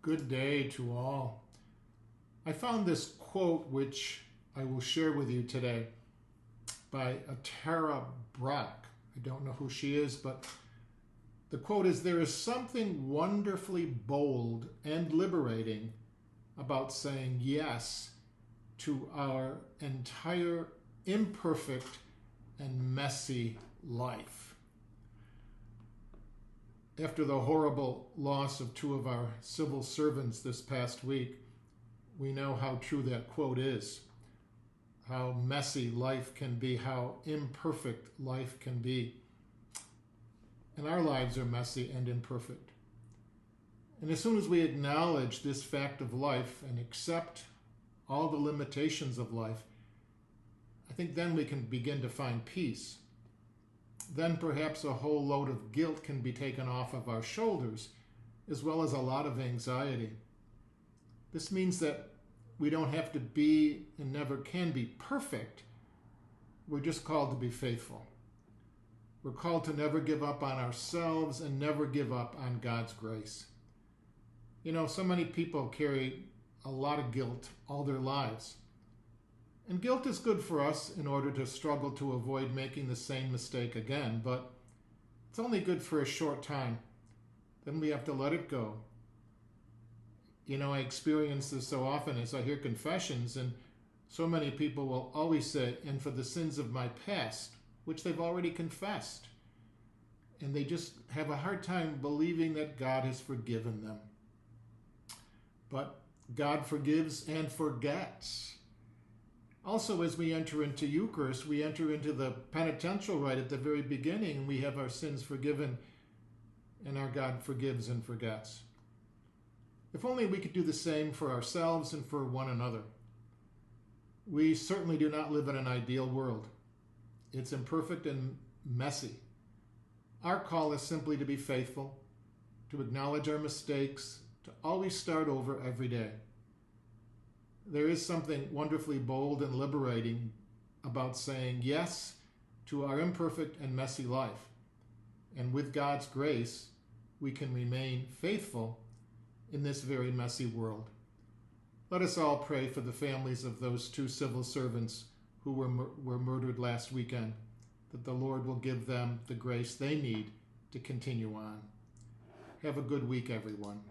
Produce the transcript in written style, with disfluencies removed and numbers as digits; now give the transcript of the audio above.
Good day to all. I found this quote which I will share with you today by Tara Brock. I don't know who she is, but the quote is, "There is something wonderfully bold and liberating about saying yes to our entire imperfect and messy life." After the horrible loss of two of our civil servants this past week, we know how true that quote is. How messy life can be, how imperfect life can be. And our lives are messy and imperfect. And as soon as we acknowledge this fact of life and accept all the limitations of life, I think then we can begin to find peace. Then perhaps a whole load of guilt can be taken off of our shoulders, as well as a lot of anxiety. This means that we don't have to be and never can be perfect. We're just called to be faithful. We're called to never give up on ourselves and never give up on God's grace. You know, so many people carry a lot of guilt all their lives. And guilt is good for us in order to struggle to avoid making the same mistake again, but it's only good for a short time. Then we have to let it go. You know, I experience this so often as I hear confessions, and so many people will always say, "and for the sins of my past," which they've already confessed. And they just have a hard time believing that God has forgiven them. But God forgives and forgets. Also, as we enter into Eucharist, we enter into the penitential rite at the very beginning. We have our sins forgiven, and our God forgives and forgets. If only we could do the same for ourselves and for one another. We certainly do not live in an ideal world. It's imperfect and messy. Our call is simply to be faithful, to acknowledge our mistakes, to always start over every day. There is something wonderfully bold and liberating about saying yes to our imperfect and messy life. And with God's grace, we can remain faithful in this very messy world. Let us all pray for the families of those two civil servants who were murdered last weekend, that the Lord will give them the grace they need to continue on. Have a good week, everyone.